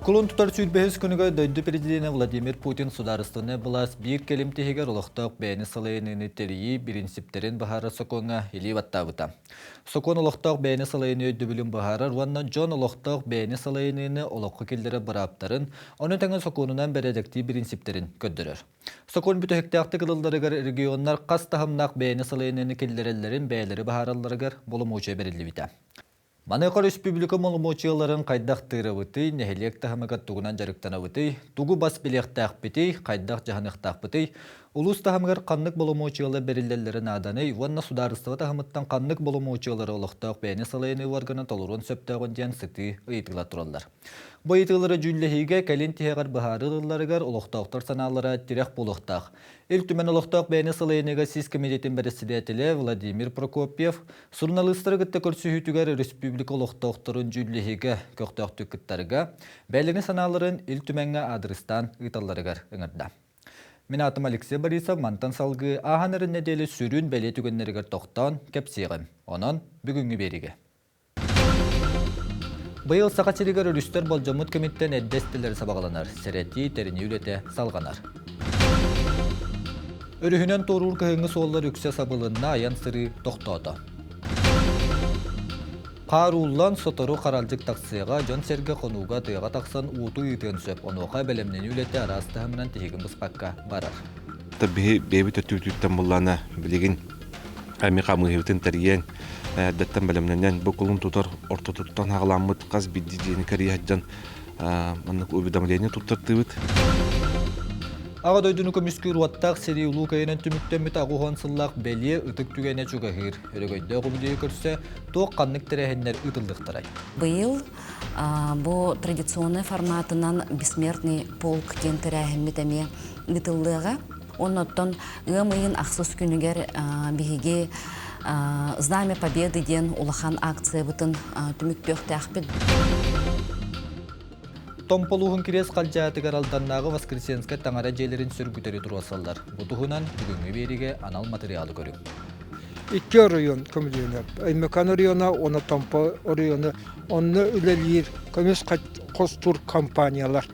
Kulun tutar süydbehis күнігі дөйді президенті Владимир Путин сударыстыны бұлас бір келімтегер олықтық бәйіні салайыныны терейі бірінсіптерін бағары соқуңа елей баттабыта. Соқуын олықтық бәйіні салайыны өйді білім бағары руанна Джон олықтық бәйіні салайыныны олыққы келдері бұраптарын, оны тәңін соқуынынан бәрәдікті бірінсіптерін көддірір. Соқуын бүті ақты қылылдарығар регионлар қастағымнақ бәйіні салайыныны келдерелерін бәйлері бағараларығар болым өче берілі біті. Манайқар республика молымочыларын қайдақ тырыбыты, нәхелек тахамагат туғынан жарықтанабыты, туғы бас білектақ біті, қайдақ жағанықтақ біті, улус тахамагар қаннық молымочылы берілдерлерін аданы, ванна сударыстығы тахамыттан қаннық молымочылары олықтақ бәйіні салайыны варғаны толырын сөптағын ден сыты ұйтыла тұралар. Бұл ұйтылары жүнліхиге кәлін тегар бағарыларығар олықтақтар саналары тирек болықтақ. Үлтімен олықтақ бәйіні салайыныға сіз комитетін бірісідетілі Владимир Прокопьев журналистері күтті көрсүйітігер республика олықтақтарын жүнліхиге көқтақ түкіттарыға бәйліні саналарын үлтіменге адрестан ұйталарығар ұңырда. Мен атым Алексей Борисов, мантан салғы ағанырын неделі сүрін бәле түгенлерігер тоқтан кәпсеғім. Онын бүгінгі беріге. Бұйыл сақачырығыр үрістер болжамыт комиттен әддестілер сабағаланар, сәреті теріні үлеті салғанар. Өріхінен торур күйіңі соллар үксе сабылынна аян сыры тоқтады. Қарулан сотору қаралжық тақсыға жон серге қонуға тыйға тақсан ууту үйтен сөп, онуға бәлемнен үлеті арасты хамынан тегін бұспаққа барар. Бейбі төттүттен бұлланы білеген әмі қамығывтын тәрген дәттен бәлемнен бұл құлын тұтар орта тұттан ағыламыд қаз бидді дейіні кәрі хаджан маннық өбідамлені тұттартыбыд. Аға дойдыны көміскүр уаттақ сері ұлу кайынан түміктемет ағуған сыллақ бәле ұтық түгене чуғағыр. Өрігөйді құмдегі көрсе, тоқ қаннық тәрәхендер ұтылдықтарай. Бұл бұл традиционный форматынан бессмертный полк кен тәрәхемметеме ұтылдығы. Оннаттан ғымайын ақсыз күнігер бігеге Знамя Победы ден улахан акция бұтын түміктөқті ақпет. Томполуғын керес қалжатығар алданнағы Воскресенске таңара жейлерін сүргүтері тұрасалдар. Бұтығынан бүгінгі беріге анал материалы көрі. İki rayон komüdiyonu. Aymakan rayonu, ona Tompo rayonu, onu üleliyir. Komüs kostur kampanyalar.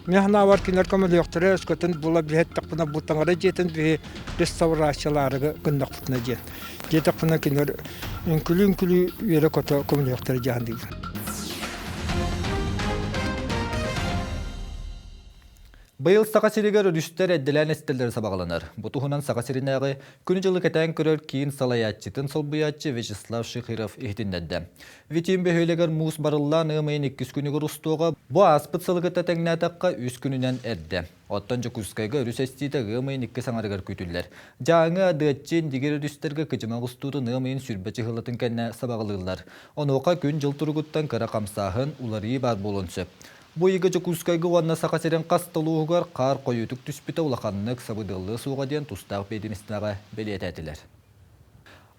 Mehna var ki narkomalı yoktur. Eskiden bula bir het takpına bu tangara jetin bir restaurasyaları gındak tutuna jet. Jet takpına ki nar inkülü yere kota komüdiyonu yoktur jahan değil. Бұйыл сақасырығыр үрістер әдділән әстелдері сабағаланар. Бұтығынан сақасырынағы күні жылы кәтән көрір кейін салаятчытын солбыятчы Вячеслав Шихиров ехтіндәді. Витин бөхейлегер мұз барыллан ұмайын 2 күнігір ұстуға бұ аспыт сылғыта тәңнәтаққа 3 күнінен әрді. Оттан жүкускайға үріс әстейді ұмайын 2 саңарығар көйтілдер. Жаңы адыатчын дегер үрістерге күчіма құстудың ұмайын сүрбәчі ғылатын кәнне сабағалылар. Онуға күн жыл тұрғыттан қара қамсағын улары бар болын сөп. Бұл егі жүкускайғы уанна сақасерен қастылуғығар қар қойытық түспіті улақаннық сабыдылы суға ден тұстақ бейдімістінаға белет әтілер.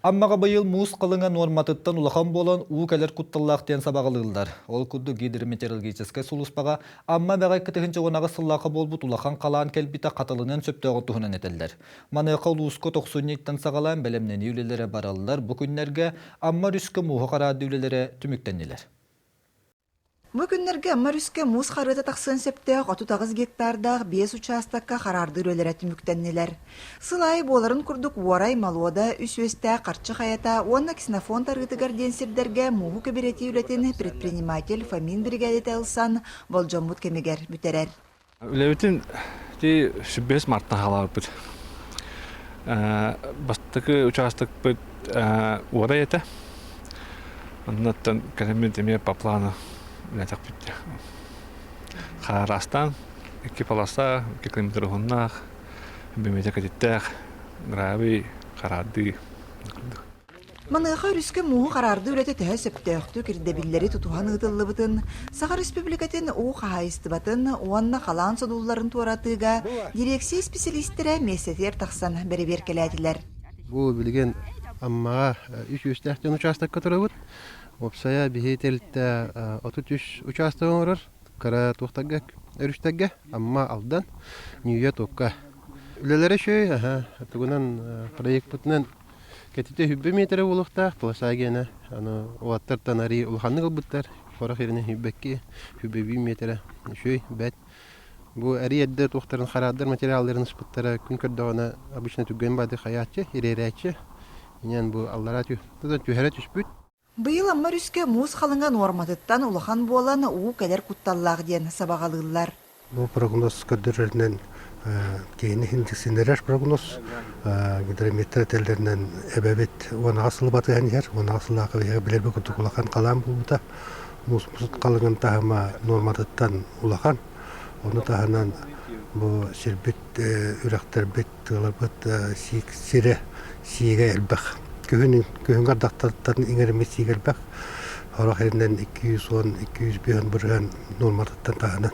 Аммаға бұйыл мұз қылыңа норматыттан улақан болан ұғалер құттыллақтен сабағылылдар. Ол күдді гидрометеорологическай сұлыспаға амма бәғай кітігінші онаға сыллақы болбұт улақан қалан кәлбіті қатылынан сөптеғі тұхынан әтілдер. Манайқа ұлысқы 90-неттен сағалан бәлемнен үйлелері баралылар бұл күнлерге амма рүскі мұғы қарады үйлелері түміктенелер. Бүгіннерге Марүске мұз қарыты тақсын септеғ 30 гектардақ 5 участакка қарарды рөлері түміктеннелер. Сылай боларын күрдік уарай малуада үсөсті қарчы қаята, онна ксенофон тарғытығар денсердерге мұғы көбіреті үлетін предприниматель Фомин бригадеті ұлсан болжамут кемегер бүтерер. Үләуітін де 5 марттан қалар бұд. Бастықы участок бұд уарай еті. Оннаттан кәлемін деме по плану. Нәтәк бітті. Қарастан, 2 полоса, 2 километр ғыннақ, бөмеде кәдеттәқ, гравий, қарады. Манайға үріске мұғы қарарды үлеті тәе сөптөқті кірдебілері тұтуған ұтылы бұтын, Саға республикатын оғы қағайысты батын, оғанна қалан содуларын туаратыға, дирекция специалистері месетер тақсан бәрі беркеләділер. Бұл білген аммаға 300 участок көтірі бұд. Опсая бихетелтә 33 участогы бар. Кара туктагга, өрүштәггә, амма алдан Нью-Йорк токка. Үлеләре шөй, тугунан проект бутнан кетите 100 метр улукта, пласагена, аны уаттар танари улханны кылбыттар. хорох еріне хүббекке хүббеби метре шөй бәт. Бу әриядді туқтарын хараддар материалдарын спыттара күн көрдіғана обычно түгген бады хаятчы, ерерәтчі. Инен бу аллара түхәрә түспүт. Быйыл аммар үске муз халыңа норматыттан улахан болан уу кәлер кутталлақ ден сабағалылар. Бу прогноз көдөрөрүнөн кейини хиндиксинерер прогноз гидрометр телдеринен эбебет оны асыл батыган жер, оны асылакы билер бөкүтүк улахан калам булута. Муз калыгын тахама норматыттан улахан. Оны таханан бу сербит үрәктер бит тылыбыт сире сиге элбах. Көһүн гардактан иңеремет сиге элбах. Хорох еринен 210-200 бұрған норматыттан таханан.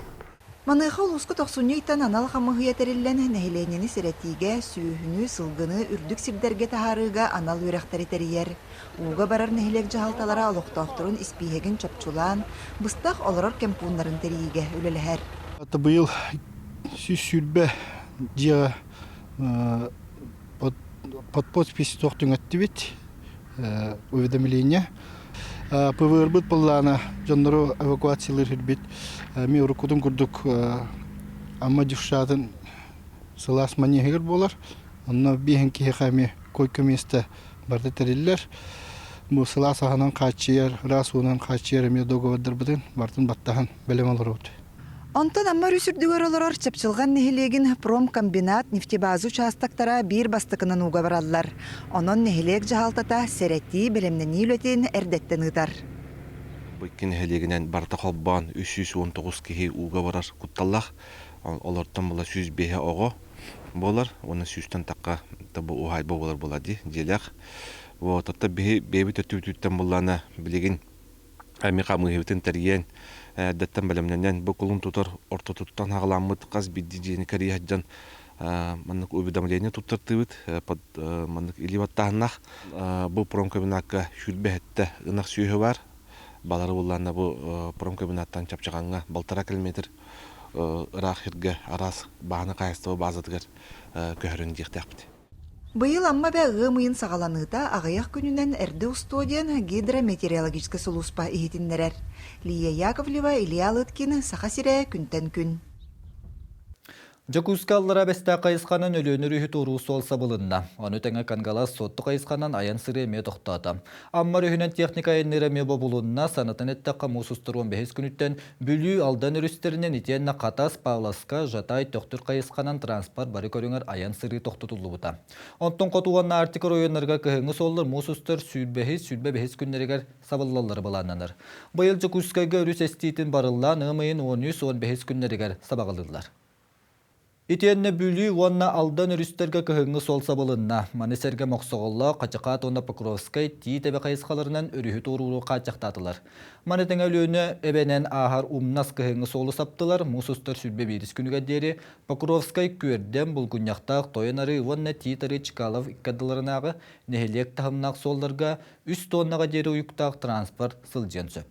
Маныйха улуску тохсуньяйтан анал хамыгыя териллен нәһиленини сиретиге, сүүһүнү, сылгыны, үрдүк сибдерге тахарыга анал үрәктери терияр. Уга барар нәһилек жаһалталара олохтоохторун испиһеген чопчулаан, быстах олорор кемпууннарын терииге үлелэһэр. Это быйыл сүрбе жига под подпись тохтун аттыбит уведомление. Пывырбыт пыллана жоннору эвакуациялар хирбит. Ми урукудун курдук амма душатын сылас манегер болар. Онна биһен кихами койко место барды териллер. Бу сылас аханан качыер, расунан качыер ми договор бутын бартын баттахан белем алырут. Онтон аммар үсүрдүгөр олорор чапчылган нехилегин промкомбинат нефтебазу участактара бир бастыкынан уга бараллар. Онон нехилек жаһалтата серети белемнени үлетин эрдеттен ыдар. Быйкын нехилегинен барта холбан 319 кихи уга барар кутталлах. Олортон була 105 ого болар. Оны 100тан такка табу ухай болар булади желях. Вот отта беби төтүттен буллана билеген амика мыһыбытын терген даттан белемнен бу кулун тутар орто туттан хагаламмыт каз бидди жени карияджан маннык уведомление туттартыбыт под маннык иливаттаннах бу промкомбинатка хүлбетте ынак сүйө бар балары булларна бу промкомбинаттан чапчаганга балтара километр рахирге арас бааны кайсты базатыгар көһөрүн дихтапты. Быйыл амма бәгы мыйын сағаланыта ағаяқ күнінен әрді устоден гидрометеорологический сулуспа ихетиннерер. Лия Яковлева, Илья Лыткин, Сахасире, күнтен күн. Жакускаллара бәсті қайысқанын өлөнір үйіт ұрус олса бұлынна. Оны тәңі қанғала сотты қайысқанын аян сыры еме тоқтады. Аммар үйінен техника еннері ме бұлынна санатын әтті қамусыстыруын бәхес күніттен бүлі алдан үрістерінен итенна қатас Павласка жатай тоқтыр қайысқанын транспорт бары көріңір аян сыры тоқтытылы бұта. Онтын қотуғанна артикор ойынларға көхіңі солыр мұсыстыр сүлбе бәхес күннерігер сабыллалары бұлананыр. Байыл Жакускайға үріс әстейтін барылан ұмайын 13-10 бәхес күннерігер сабағылыдылар. Итенне бүлі онна алдан үрістерге көхіңі солса болынна. Манесерге моқсоғылла қачақат онна Покровскай тийтебе қайысқаларынан үріхі торулу қачақтатылар. Манетің өліні әбенен ағар умнас көхіңі солы саптылар. Мұсыстар сүлбе беріс күніге дері Покровскай көрден бұл күнняқтақ тойынары онна тийтары Чкалов иккадыларынағы нехелек тахымнақ солдарға 3 тоннаға дері ұйықтақ транспорт сылжен сөп.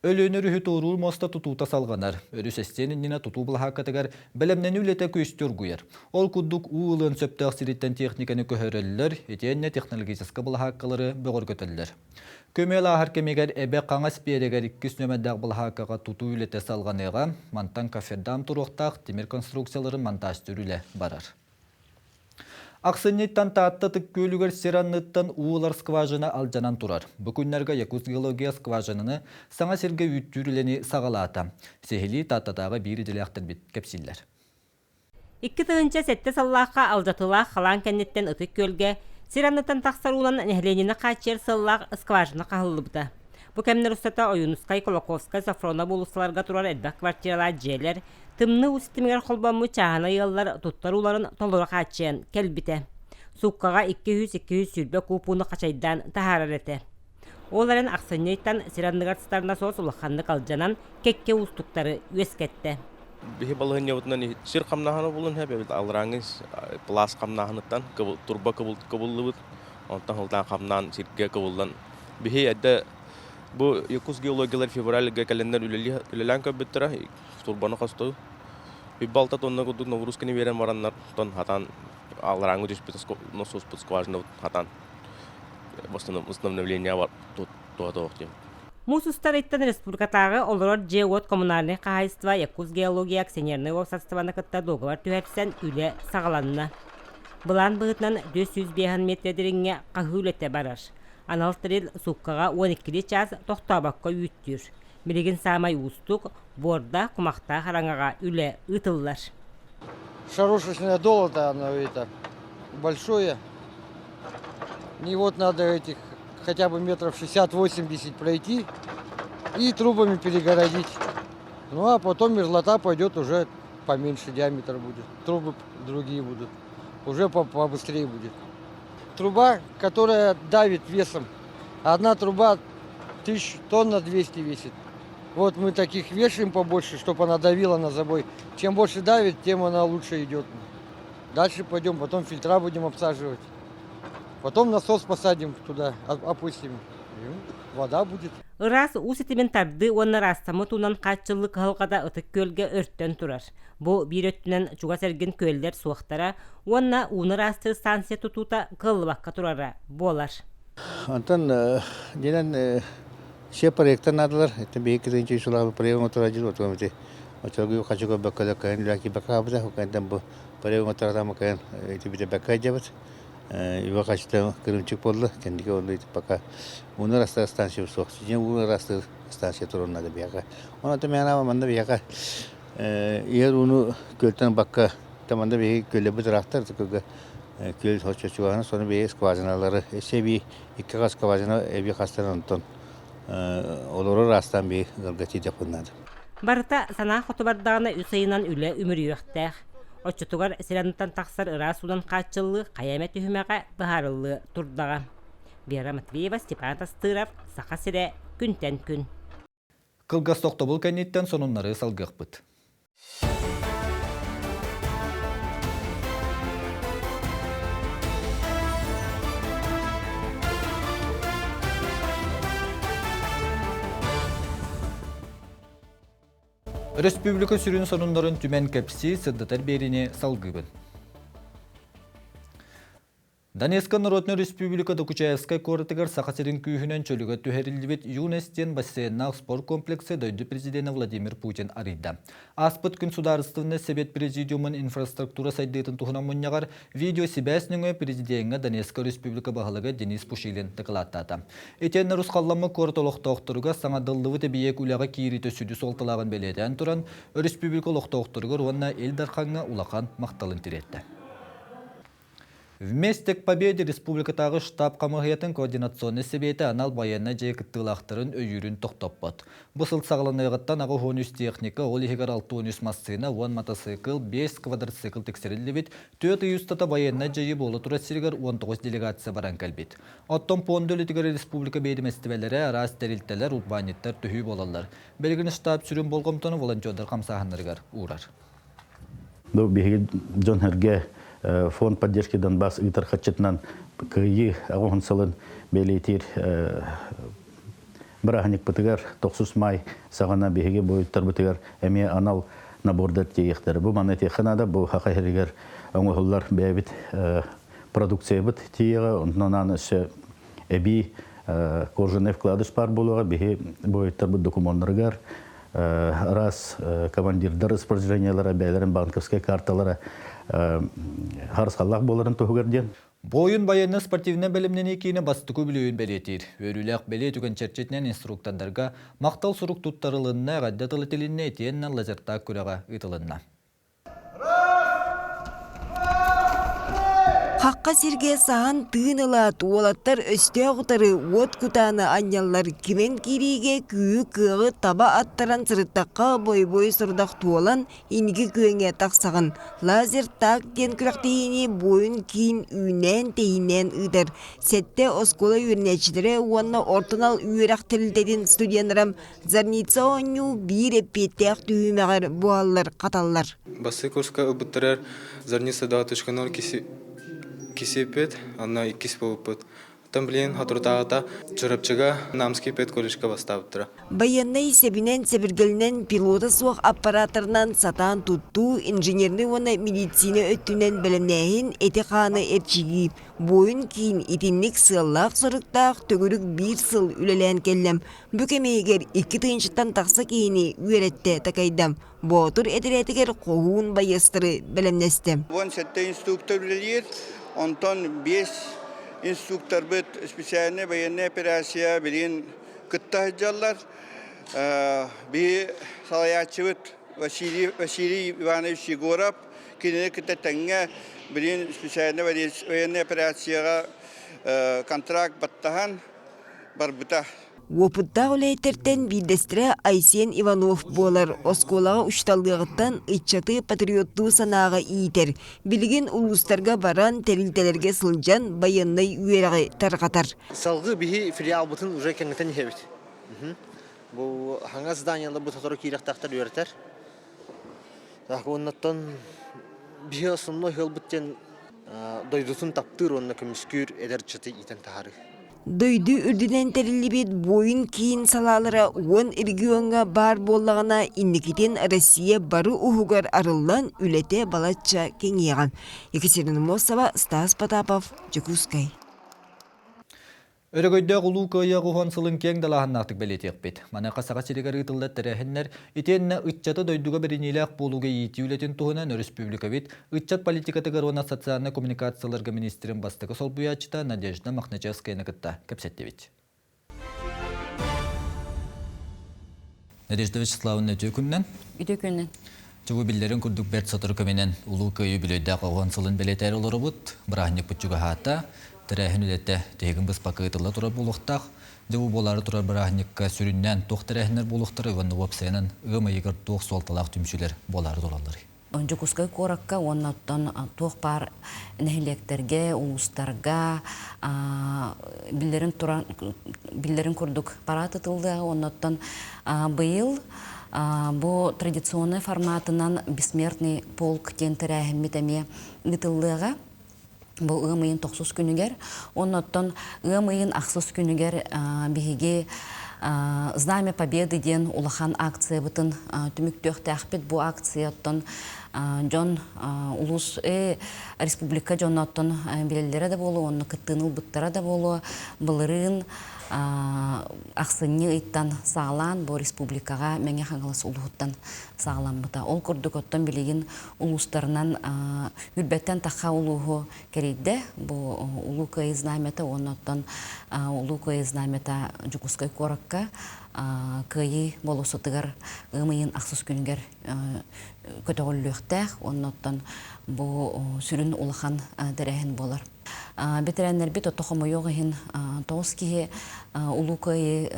Өлөнөр үхі торул моста тутута салғанар. Өріс әстенініне туту бұлхақатығар бәлемнен үлеті көстер көйер. Ол күддік уылын сөптіғ сиреттен техниканы көхөрелілер, етенне технологическа бұлхаққалары бұғыр көтілілер. Көмел ағар кемегер әбе қаңас берегер 2 нөмәдәқ бұлхақаға туту үлеті салғаныға мантан кафедам тұруқтақ темір конструкциялары монтаж түрілі барар. Ақсыннеттан тааттатық көлігер серанныттан уылар скважына алжанан тұрар. Бүкінлерге Якутск геология скважыныны саңа серге үттүрілені сағалата. Сехили тааттатаға бері деляқтыр бет кәпсиллер. 2 тығынча сәтті саллаққа алжатыла қалан кәнеттен ұтық көлге серанныттан тақсаруынан нәхленені қачер саллақ скважына қағылы бұта. Бұ кәмнер ұстата Ойынускай, Колоковскай, Сафрона болыстыларға тұрар әдбәк квартиралар жерлер, тымны үстімгер қолбамы чағана еллар тұттар уларын толыра қачыян кәлбіте. Суққаға 200-200 сүрбе купуны қачайдан тахарар әті. Оларын ақсыннеттан сиранныгартыстарына соғыс ұлыққанды қалжанан кәкке ұстықтары өскетті. Бихи балығын еуітінен сир қамнағаны болын әбі, алыраңыз плас қамнағыныттан турба кабылы бұд, онтан ғылдан қамнан сирге кабылдан. Бихи әдді bu Yakutsk geologiyalar fevralga kalender ülelen köbüttüra turbana kastı. Bir balta tonna kudu Novruskini veren varanlar ton hatan alrangu disputes nosos skvajna hatan. Основное влияние var to. Мусустарыттан республикатағы олорор Джеот коммунальный қағайства Якус геология акционерный оқсатстваны кытта договор түһәрсен үле сағаланына. Бұлан бұғытнан 400 метрдеріңе қағылетті барар. Аналтырыл суққаға 12 час тоқтабаққа үйттір. Милеген самай устук, борда кумақта хараңаға үле ытыллар. Шарошечное долото, оно это большое. И вот надо этих хотя бы метров 60-80 пройти и трубами перегородить. Ну а потом мерзлота пойдет уже поменьше, диаметр будет. Трубы другие будут. Уже побыстрее будет. Труба, которая давит весом. Одна труба 1000 тонн на 200 весит. Вот мы таких вешаем побольше, чтобы она давила на забой. Чем больше давит, тем она лучше идет. Дальше пойдем, потом фильтра будем обсаживать. Потом насос посадим туда, опустим. И вода будет. Ырас усетиментарды онна растамы тунан катчылык халкада ытык көлге өрттөн турар. Бу бир өттүнөн чуга серген көлдер суактара, онна уны растыр станция тутута кылбакка турара болар. Антон денен все проекты надылар. Это бейкиденче сулабы проектын отуражыр отуамыте. Отуагы хачуга баккада кайын лаки бакабыда, хукайдан бу проектын отурадамы кайын бите баккай жабыт. Его качество кырымчык болду, кендиге болду пока уны растыр станция суак. Сине уны растыр станция турун надо бияка. Оны то менава манда бияка. Егер уны көлтөн бакка таманда бей көлө бытырактар тыкыга köl hoşçuğanı sonra bir skvazinaları sebi iki gaz skvazina evi hastane ondan oluru rastan bir gılgati yapınladı. Barta sana hotobardağına üseynan üle ümür yuhtaq. Oçutugar silantan taksar ırasudan kaçıllı kayamet ühümeğe baharıllı turdağa. Bera Matveyeva, Stepan Tastırov, Sakasire, Günten Gün. Kılgas toqtabıl kennitten sonunları salgıq bıt. Республика sürün sonunların tümen kepsi sıddatar berini salgıbın. Donetsk Народный Республика Докучаевская коротыгар Сахасерин күйінен чөлігі түхерілдібет ЮНЕСТен бассейннақ спорт комплексы дөйді президенті Владимир Путин арыйда. Аспыт күн сударыстығыны Совет Президиумын инфраструктура сайдыйтын тұхына мұньяғар видео себәсініңі президентіңі Donetsk Республика бағылығы Денис Пушилин тықылаттады. Етен Русқалламы кортолықтауқтырыға саңадылығы тәбиек үліға кейреті сүді солтылағын беледен тұран Республика лықтауқтырығыр онына елдарқаңа улақан мақталын тіретті. Вместе к победе республикатағы штаб қамығыятын координационный себеті анал баянна жайкыттылақтырын өйірін тоқтаппад. Бұсыл сағыланығыттан ағы 13 техника, ол егер 613 массына, 10 мотоцикл, 5 квадроцикл тексерілді бет, 400 тата баянна жайы болы тұра сиргер 19 делегация баран кәлбет. Оттон понды өлітігер республика бейдіместівелері, арас тәрілтелер, урбаниттер түхүй болалар. Белгіні штаб сүрін болғымтыны волонтердар қамсағанырғар урар. Бұл бейгі Джон Херге фонд поддержки Донбасс итар хатчетнан кыйы агон салын белетир брахник пытыгар 9 май сагана беге боюттар бытыгар эме анал набордар тиехтер бу манете ханада бу хакайригер оңоллар бебит продукция бит тиега оннан ше эби кожаный вкладыш пар болуга беге боюттар бу документтаргар раз командирдар распоряжениялары бәйләрен банковская карталары харысқаллақ боларын тұғырден. Бойын баянны спортивны бәлімнен екені бастықы білуін бәлетер. Өріләқ бәле түген чәрчетінен инструктандарға мақтал сұруқ тұттарылынна ғаддатылы тілінне етеннен лазертақ көреға ұтылынна. Хаққа серге саан тыынылат уолаттар өсте құтары от күтаны анялар кимен кириге күйі кығы таба аттаран сырыттаққа бой-бой сұрдақ туолан ингі күйіңе тақсағын. Лазер так ден күрақтейіне бойын кейін үйнен тейінен ұйдар. Сетте оскола үйрінечілері уанна ортынал үйірақ тілдеден студиянырам зарница оңю бір еппеттеқ түйімеғар буаллар қаталлар. Басы курска ұбыттырар зарница да тұшқанар кисепет, она икис полупет. Там блин хатуртаата чурапчыга намский педколледжка бастабыттыра. Байяннай себинен себиргелинен пилота суақ аппараторынан сатан тутту инженерный оны медицина өттүнен білімнәйін эти қаны эрчиги. Бойын кейін итинник сыллақ сұрықтақ төгірік бір сыл үлелен келлем. Бүкемейгер 2 тыыншыттан тақса кейіні үйретті такайдам. Ботур эдіретігер қоғуын байыстыры білімнестім. Вон сәтті инструктор білелер, онтон 5 инструктор бит специальный военная операция билин кытта жаллар би салаячы Василий Иванович Егоров кине кытта таңга билин специальный военная операцияга контракт баттахан барбыта. Опытта олайтертен бидестре Айсен Иванов болар. Осколаға үшталдығыттан итчаты патриотту санаға ийтер. Билген улустарға баран тәрілтелерге сылжан байыннай үйеріғі тарғатар. Салғы бихи филиал бұтын уже кәңгітен ебет. Бұл хаңа зданиялы бұт отыру кейрақтақтар үйертер. Оннаттан бихи осынной хыл бұттен дойдутын таптыр онына көміскүр әдер чыты итен тағары. Дойду үрдінен тәрілібет бойын кейін салалыра он регионға бар болағына инникетен Россия бары ұғығар арылан үлете балатша кеңеған. Екатерина Мосова, Стас Потапов, Жекускай. Өрөгөйдө улуу көйө гухон сылын кең далаһаннактык белетек бит. Мана касага сиригер ытылда терехиннер итенне ытчаты дойдуга беринилек болуга ийти үлетин туһунан республика бит ытчат политикаты гарона социальный коммуникацияларга министрин бастыгы сол буячта Надежда Махначевская кытта кепсеттебит. Надежда Вячеславовна төкүннен? Төкүннен. Чугу биллерин курдук берт сатыр көменен улуу көйө билөйдө гухон сылын белетер олорубут брахник бутчуга хата Тәрәхін үлетті тегін біз пақытылы тұрар болуқтақ, дебу болары тұрар бірахникка сүріннен тоқ тәрәхінер болуқтары ғынны опсайынан ғымы егір тоқ солталақ түмшілер болары тұралары. Жукускай коракка, оннаттан тоқ бар нәхилектерге, улустарға, биллерін күрдік параты тылды, оннаттан бұйыл бұл традиционный форматынан бессмертный полк тен тәрәхін метаме ғытылдыға, Бұл ымайын 90 күнігер, оннаттан ымайын ақсыз күнігер бігеге Знамя Победы ден улахан акция бұтын түміктөқті ақпет бұл акцияттан жон улус республика жоннаттан белелері де болу, оны күттіныл бұттары да болу, бұлырын ақсыны ыттан сағалан бұл республикаға мәңе қаңғылыс ұлғыттан сағалан бұта. Ол күрдік оттан білеген ұлыстарынан үрбәттен таққа ұлығы керейді. Бұл ұлы көй знамета, оннаттан ұлы көй знамета Жукускай коракка көйі болусы тұғыр ұмайын ақсыз күнгер көтіғіліқтәқ, оннаттан бұл сүрін ұлыған дәрәхін болар. Бетерәннәр бит отоқымы йоғығын тоғыз кейі ұлы көйі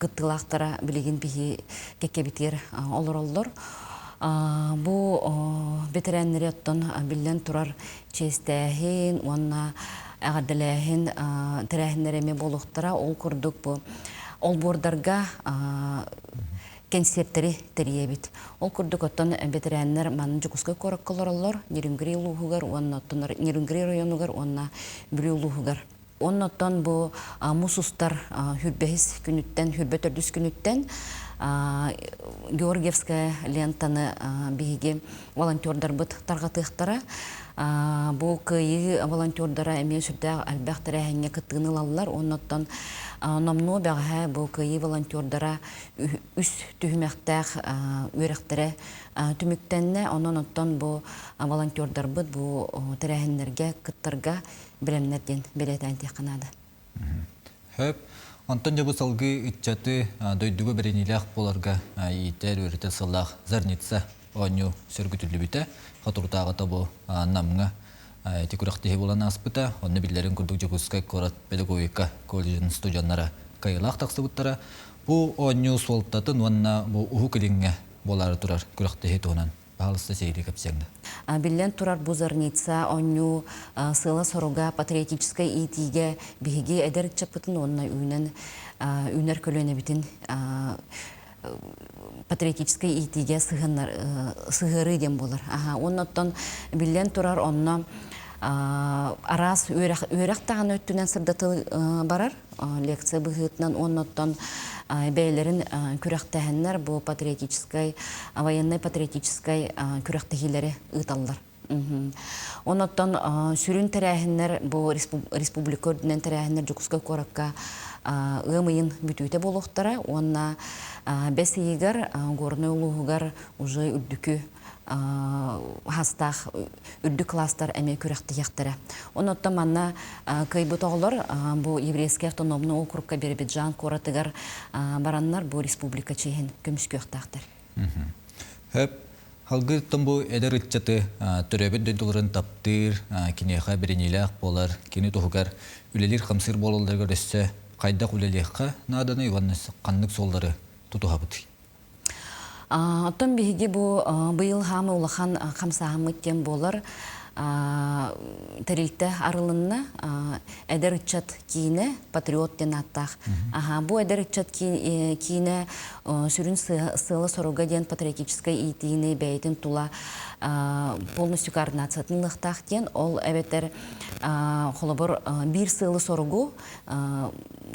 күттілақтара білеген бейі кекке бітер олар. Бұл бетерәннәр еттін білден тұрар честәхін, онна әғаділәхін тәрәхінлереме болуқтара ол күрдік бұл. Ол бордарға кенсеттері тәрие Ол күрдік оттан бетерәннер манын Жукускай кораккалар олар, Нерюнгри улуғығар, Нерюнгри районығар, онна бүрі улуғығар. Оннаттан бұл мұсустар хүрбәхіз күніттен, хүрбәт өрдіс күніттен Георгиевская лентаны бейге волонтердар бұд тарғатықтара. Бұл көйі волонтердара әме сүрді әлбәқтірі әңе күттігіні лалылар. Оннаттан номно бәғі бұл көйі волонтердара үс түйімәқтәқ өріқтірі түміктенне. Оннаттан бұл волонтердар бұд бұл тірәхінлерге, күттарға білімнерден білетән текінады. Хөп, онтан жабы салғы үтчаты дойдуғы бірініләқ боларға иетер өріті сылақ зарница оңю сөргүтүлі біті. Қатұртағы табу намыңа текурақтығы болан аспыта, оны білдерін күрдік Жукускай корат педагогика колледжін студиянлары кайылақ тақсы бұттара. Бұл оңю солтатын онына бұл ұғы кіліңе болары тұрар күрақтығы туынан. Бағалысты сейлі көпсеңді. Білден тұрар бұл зарница оңю сыла соруға патриотическай итиге бігі әдер чапытын онына үйнер көліне бітін патриотической итиге сыгыры дем болар. Оннаттан билен турар онна арас өрәк тағын өттінен сырдаты барар. Лекция бұғытынан оннаттан бәйлерін күрәқтәхінлер бұл патриотическай, военный патриотическай күрәқтәхилері ұталылар. Оннаттан сүрін тәрәхінлер бұл республика өрдінен тәрәхінлер жүкіскі қораққа ымайын бүтуіте болуқтара. Онна бәс егер ғорны ұлығығар ұжы үрдікі хастах үрді кластар әме күрәқті яқтары. Оныттан манна кайбыт оғылар бұл еврейский автономны округка Биробиджан коратыгар бараннар бұл республика чейін көміс көқтақтар. Халгы томбу эдер итчаты төрөбөт дөйдуларын таптыр, кинеха беренилах болар, кини тухугар үлелер хамсыр болалдырга рөссө кайдак үлелехка наданы Иваннес каннык солдары тутухабыт. Оттон биһиги бу быйыл хамы улахан хамсаһамыт тем болар. Терилте арылынна эдер итчат кийне патриот ден аттах. Бу эдер итчат кийне сүрүн сылы соруга ден патриотической итине бәйтин тула полностью координациятынлыктах ден ол эбетер холобор бир сылы соругу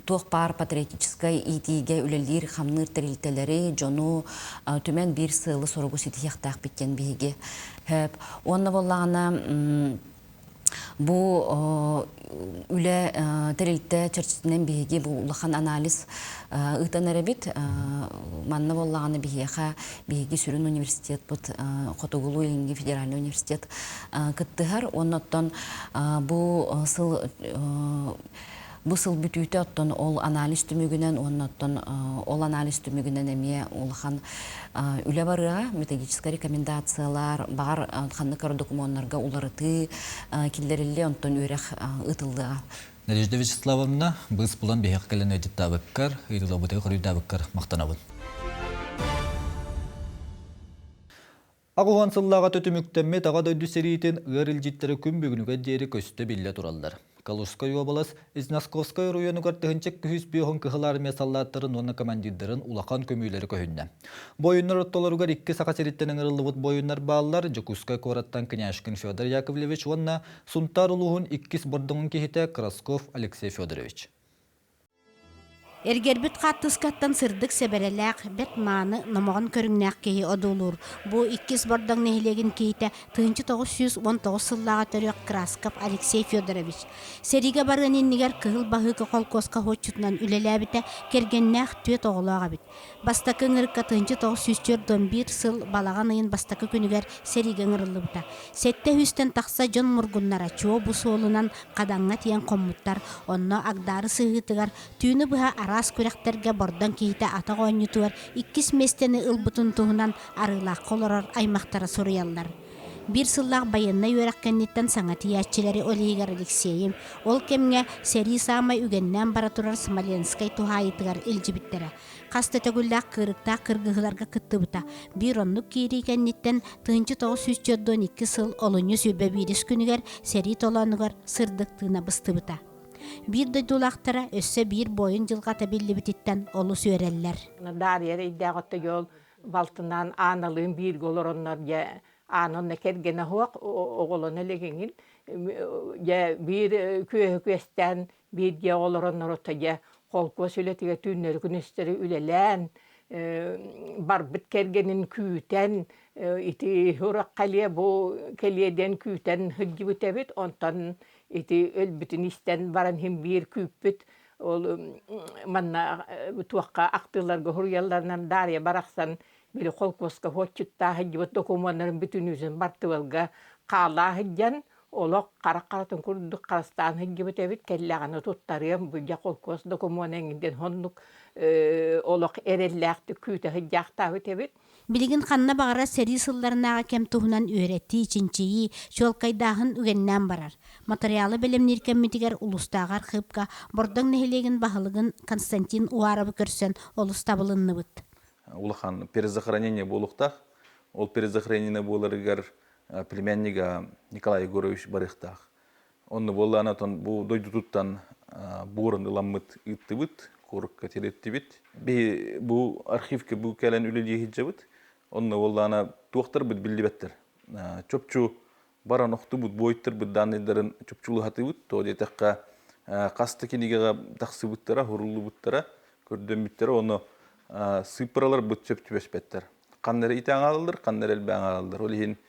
тух пар патриотической итиге үлелир хамныр терилтелери жону түмен бир сылы соругу ситияктах биткен биги. Онна боллағына бұл үлі тәрелтті чәрчетінен бейге бұл ұлақан анализ ұйтан әребет. Манна боллағына бейге сүрін университет бұд, Қотығылу елінге федеральный университет күттіғар. Оннаттан бұл сыл бүтүйті оттан ол анализ түмігінен, ол анализ түмігінен әме ұлақан үлі барыға методический рекомендациялар бар қанны кары документарға уларыты келдерілі онтан өрек ұтылдыға. Надежда Вячеславовна, біз бұлан бейек кәлін өдет табыққар, үйділі бұдай құрый табыққар мақтанабын. Ағуған сыллаға төтіміктенме таға дөйді серейтін ғырыл життері күн бүгінуге дері көсті білі тұралдар. Калужская область, Изнасковская районы гартыгынчык күхіс бүйоғын кығылар месаллаттырын оны командирдерін улақан көмейлері көйінді. Бойыннар оттоларугар 2 сақа сереттенің ырылыбыт бойыннар балалар Жокускай кораттан Княшкин Федор Яковлевич, онна Сунтар улуғын 2 бордыңын кехеті Красков Алексей Федорович. Эргербит қаттыскаттан сырдык себереләк, бет маны намағын көріңнәк кейі одулур. Бу 2 бордың нехилеген кейті 1919 сыллаға төрек Красков Алексей Федорович. Сериге барған еннігер кығыл бағығы қолкосқа хочутынан үлеләбіті кергеннәк түйет оғылаға бит. Бастакы ңырыққа 1941 сыл балаған айын бастакы күнігер сериге ңырылы бұта. Сетте хүстен тақса жон мұргуннара чуо бұсуолынан қадаңға тиен қоммуттар, онно агдары сығытығар, түйіні бұға арас көректерге бордан кейті ата ойнытуар 2 местені ылбытын туғынан арылақ қолырар аймақтары соруялар. Bir сыллақ байынна өрәккеннеттен саңаты яччилери Олегар Алексеем, ол кемге сери самай үгеннен бара турар Смоленскай тухайытыгар илжибиттері. Қасты төгілләк кырықта кыргығыларға кыттыбыта. Bir онлық кейрейкеннеттен 1912 сыл олыны сөйбе бирис күнігер сери толанығар сырдық тына быстыбыта. Bir дойдулақтара өссі bir бойын жылға табелі бітеттен олы сөйреллер. Дарья иддағытты жол балтынан аналығын bir голор онлар Anonne kergene hoq oğulunu legengin ya bir köhkösten bir ya oğullarının ortaya kolko söyletige tünleri günüsteri ülelen barbit kergenin küten iti horak kaliye bu kaliyeden küten hıcı tebit ondan iti ölbütün isten varan hem bir küpüt ol manna tuakka aktılar gehuryalarından Darya baraksan bir kolkoska hoçutta hıcıbıt dokumanların bütün yüzün bartıvalga kala hıccan olok karakkaratın kurduk karastan hıcıbıt evet kellağını tuttarıyım bu ya kolkos dokumanından honnuk olok erellakты küte hıccaktı evet. Bilgin xanna bağıra seri sıllarına kem tuhunan öğretti içinçeyi şolkaydağın ügenden barar. Materyali bilimlerken mitiger ulustağar xıpka bordan nehilegin bahılığın Konstantin Uarabı körsen ulustabılınны bıt. Улахан перезахоронение болуқтақ, ол перезахоронение боларыгар племяннига Николай Егорович барықтақ. Онны болы анатон бұл дойды туттан борын ыламмыт ытты быт, корық катеретті бит. Бұл архивке бұл кәлін үлелі ехет жабыт. Онны болы ана туақтар бұд білді бәттір. Чөпчу баран оқты бұд бойттыр бұдданыларын чүпчулы хаты бұд, то детаққа қасты кенеге тақсы бұттара, хұрулы бұттара, көрден бұттара, оны сыпыралар бұд чөп түбеспеттер. Қаннары итәң алылыр, қаннары әлбәң алылыр. Ол ең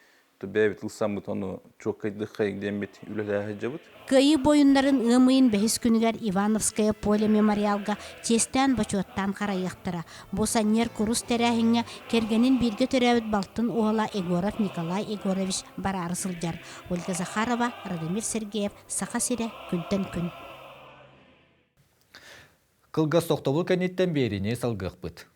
бәбіт ұлсам бұд, оны чоқ қайдық қайден бет үліләғі жабыд. Кыйы бойындарын ымыйын бәхіс күнігер Ивановская поле мемориалга тестен бачуаттан қарайықтыра. Босанер курус тәрәхіңе кергенін бірге төрәуіт балтын оғыла Егоров Николай Егорович барары сылжар. Ольга Захарова, Радомир Сергеев, Сақа Сире, күнтен күн. Кылға соқтабыл кәнеттен беріне салғық бұд.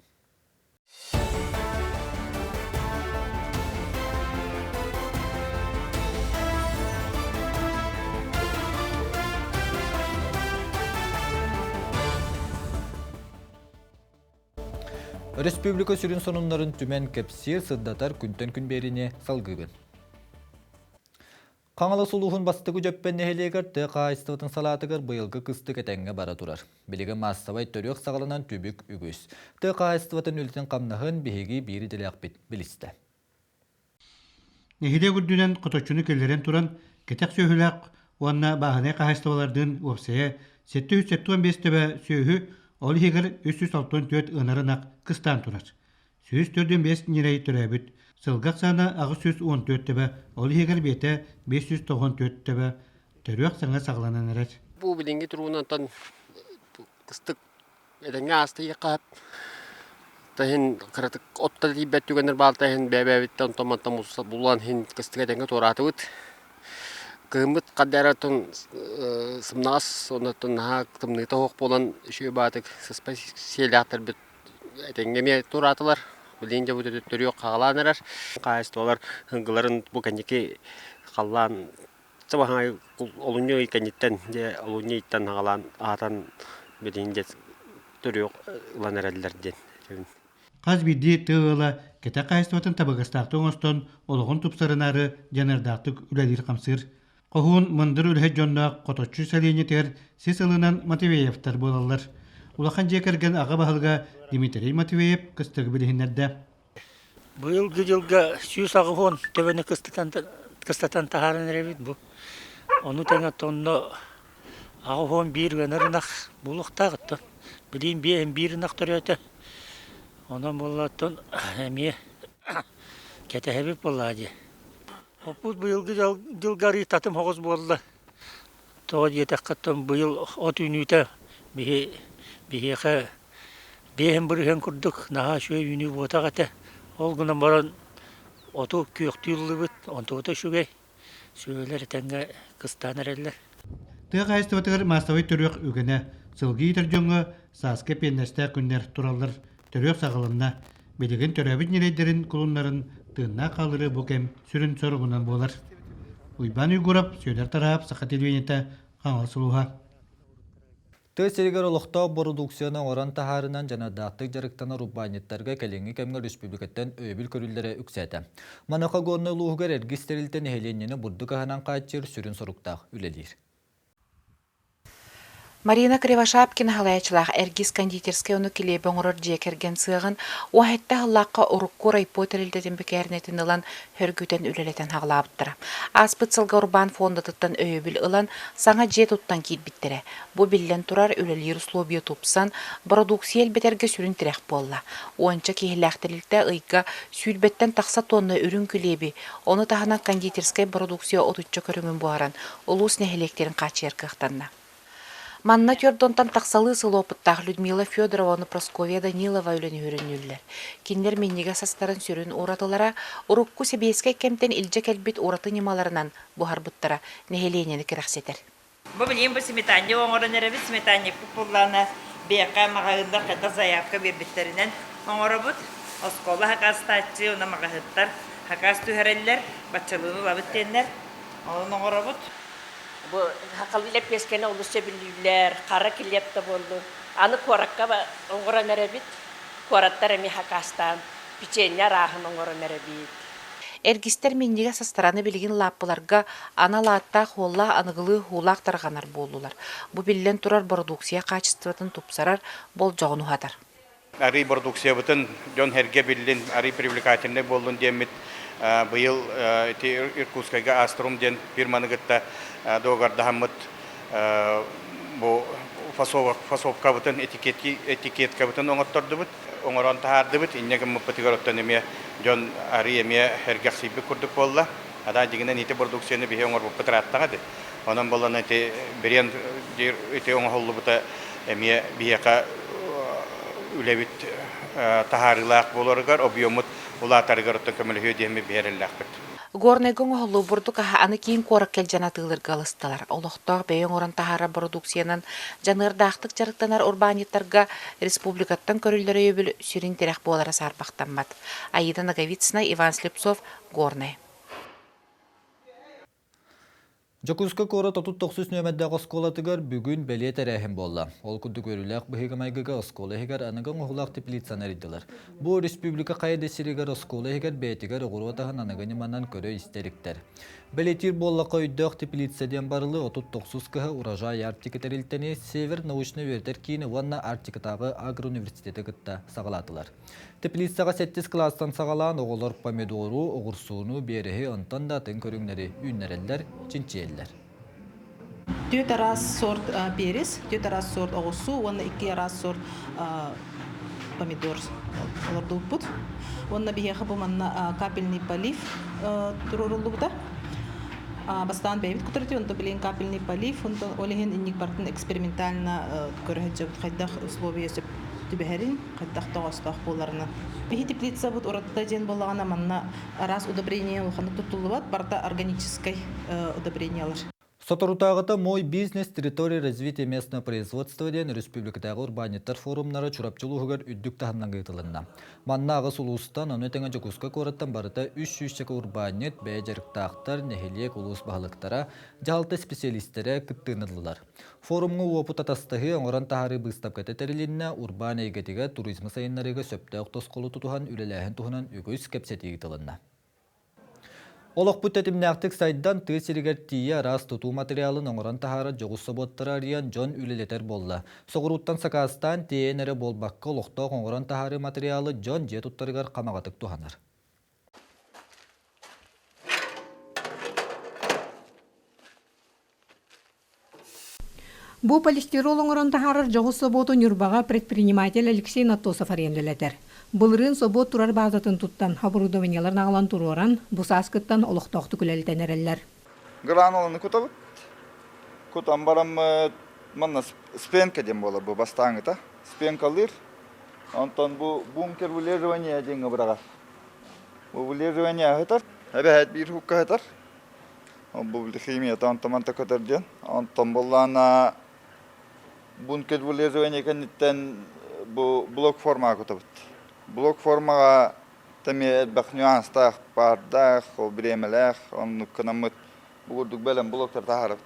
Республика сүрін сонунларын түмен кепсир сырдатар күнтен күн беріне салғығын. Қаңалы сұлуғын бастығы жөппен нәхелегер тұқа айстығытын салатығыр бұйылғы қысты кәтәңге бара тұрар. Білігі массавай төрек сағылынан түбік үгіз. Тұқа айстығытын өлтен қамнағын бігеге бері ділек білісті. Нәхеле күрдінен құточыны келдерен тұран кетек сөйіләк онына бағаны қағайстығалардың өпсәе 775 төбі сөйі ол егер 364 ынарынақ қыстан тұрар. 145 нерей түрәбіт, сылғақ саны ағы 114 төбі, ол егер беті 594 төбі, түрек саңа сағыланан әрәр. Бұл білінге тұруынантан қыстық әдәңе асты еқап, тәхін қыратық отта дейбәт түгенер бал тәхін бәбәбіттен томантан бұлан хин қыстық әдәңе тораты бұд. Кымыт қаддаратын сымнағас, онатын тымныйта хоқ болан үші батық сыспа селяқтар біт әтенгеме туратылар. Білейінде бұд өттөрі қағалан әрір. Қайыстылар ғыңғыларын бұл кәнеке қалан сабағай олуне кәнеттен де олуне иттен ағалан ағатан білейінде түрі ұлан әрәлілерден. Қаз бидді тығыла кәті қайыстыватын табығыстақтың остон олығын тұпсарынары жанардақтық үләдір қамсыр. Қоғын мұндыр үлхет жонна қоточу сәлейнетер сес ылынан Матвеевтар болалар. Улахан жекерген аға бағылға Дмитрий Матвеев кыстығы білігінерді. Бұл жылға сүйіс ағығын төбені кыстатан тағарын әребет бұл. Оны тәңі тонны ағығын бір гөнірінақ бұлықтағыттын. Білейін бейін бірінақ түрәті. Онан болаттын әме кәтәхәбіп болады. Бұл бұйылғы жылғары татым хоғыз болды. Тоғы етаққаттан бұйыл от үйніті бейеқі бейін бүрген күрдік наға шөй үйні бұтағаты. Ол күнін баран оту күйіқті ұлы бұд, онты оты шүгей. Сөйлер тәңгі қыстан әрелер. Тұға қайыстыватығыр мастауай түрек үгіне сылғы етір жоңы саске пеннесті күндер тұралыр түрек сағылымна. Белеген түрәбіт нерейдерін құлынларын тыынна қалыры бұкем сүрін сорғынан болар. Уйбан үйгұрап, сөйлер тарап, сақат елвенеті қаңыл сұлуға. Төсергер олықтау продукцияны оран тахарынан жанадақтық жарықтаны рубанеттарға кәленгі кәмгі республикаттан өйбіл көрілдері үксәті. Манақа ғорны луғығар әргістерілтен әйленені бұрды қағанан қайтчер сүрін сұрықтақ үлелер. Марина Кривошапкина халаячылақ әргіз кондитерская оны келебі оңырыр жекерген сығын, уахетті ғылаққа ұрыққу райпо тәрілдетін бікәрінетін ұлан хөргүтен үлелетен ғалабыттыра. Аспыт сылға урбан фондатыттан өйбіл ұлан саңа же тұттан кейт біттірі. Бұ білден тұрар үлелер условия тупсан, продукция әлбетерге сүрін тірек болла. Оңча кейләқтілікті ұйға сүйлбеттен тақса тонны үрін келебі, оны тағынан кондитерская продукция отучча көріңін бұғаран, ұлыс нәхелектерін қачер қықтанна. Манна көрдонтан тақсалы сылопыттақ Людмила Федорованы Просковия Данилова үлені өрінілілер. Кендер меннеге састарын сүрін оратылара, ұрықку себеске кемтен илже кәлбет ораты немаларынан бұхар бұттара нәхеленені кірақсетер. Бұл білейін бұл сметанне оңырын әребет сметанне бұлланы бейқа мағағында қайта заявка бербеттерінен оңыры бұд. Осколы хақас тәтчі, оны мағағыттар, хақас түхәрелер, батчалыны лабыттенлер, оның оңыры бұд. Bu hakalıyla peskene olursa bilirler, kara kilyapta boldu. Anı korakka ongora nerebit, korattar emi hakastan, piçenya rahın ongora nerebit. Эргистер меннеге састараны билген лаппыларга ана лаатта холла аныгылы хулак тарганар болдулар. Бу билен турар продукция качествотын тупсарар бол жогону хатар. Ари продукция бутын жон херге биллин, ари привлекательный болдун демит. Быйыл Иркутскайга Аструм ден фирманы гытта догарда хаммыт бу фасовка бутын этикетка бутын оңотторду бут. Оңорон тахарды бут. Иннеге мыппытыгар оттан эме жон ари эме хергак сибби курдук болла. Ада дигинен ити продукцияны бихе оңор буппытыр аттагады. Онан болан эти берен эти оңоллу бута эме бияка үлебит тахарылак болоргар объемут улатаргар оттан көмөлөһө деми береллак бит. Горнайгон холлу бурдук аны кийин корак кел жанатылыр галысталар. Олохтор бейен оран тахара продукциянан жанырдактык жарыктанар урбаниттарга республикаттан көрүлөрө өбүл сүрин терек болара сарбактанмат. Аида Наговицына, Иван Слепцов, Горнай. Жокуска кора тотут 90 нөмәддәге осколатыгар бүгүн беле тәрәһим болла. Ол күндү көрүләк быһыга майгыга оскола һигәр аныгын оглак теплицаны ридилар. Бу республика кайда сиригәр оскола һигәр бәйтигәр угырватаган аныгын манан көрө истериктер. Белетир болла койдык теплицаден барылы 39 кыһы урожай артикетерилтени Север научный вертер кийини Ванна Арктикадагы агроуниверситети гытта сагалатылар. Теплицага 7 класстан сагалан оголор помидору, огурсууну, береги, онтон да тын көрүңнери, үннереллер, чинчиеллер. 4 раз сорт перец, 4 раз сорт огурсу, онна 2 раз сорт помидор олордуппут. Онна бихеха буманна капельный полив турурулубута. Бастан бейбит кутырти, онто билин капельный полив, онто олеген инник бартын экспериментально көрөһөжөп кайдах условия сөп түбәһәрин кайдах тоғыстах боларына. Бихи теплица бут уратта ден боллагана манна раз удобрение улханы тутулубат, барта органической удобрениялар. Соторутагыта мой бизнес территория развития местного производства ден республикадагы урбаниттар форумнары чурапчылыгыр үддүк таханнан гытылынна. Манна агыс улустан аны теңе Жокуска кораттан барыта 300 чака урбанит бәҗәрктактар нехилек улус баһалыктара жалты специалисттері кыттынылылар. Форумга опыт атастыгы оңоран тахары быстап кететерилинне урбан эгетиге туризм сайыннарыга сөптөк тосколу тутухан үлеләһен тухунан үгүс кепсетиги тылынна. Олық бүттетімнәқтік сайдан тыйсірігер тие рас тұту материалын оңыран тахары жоғысы боттыра ариян жон үлелетер болла. Соғыруттан сақастан тиенері болбаққа олықтақ оңыран тахары материалы жон же тұттарығар қамағатық туханар. Бу полистирол оңыран тахары жоғысы боту Нюрбаға предприниматель Алексей Натосов аренділетер. Бұлырын собот турар базатын туттан хабырудовенялар нағылан туроран, бұсаскыттан олықтақты күлелтен әрелер. Грануланы күтабыт. Күтам барам манна спенка дем бола бұ бастаңыта. Спенкалыр. Антон бұ бункер вылеживания денгі бірағар. Бұ вылеживания ғытар. Әбәхәт бір хукка ғытар. Бұ химията антаманта көтер ден. Антон боллана бункер вылеживания кәнеттен бұ блок формаға күтабыт. Блок формаға тәме бақ нюанстақ бардақ, ол біремеләқ, оны күнамыт бұғырдық бәлем блоктар тағарып.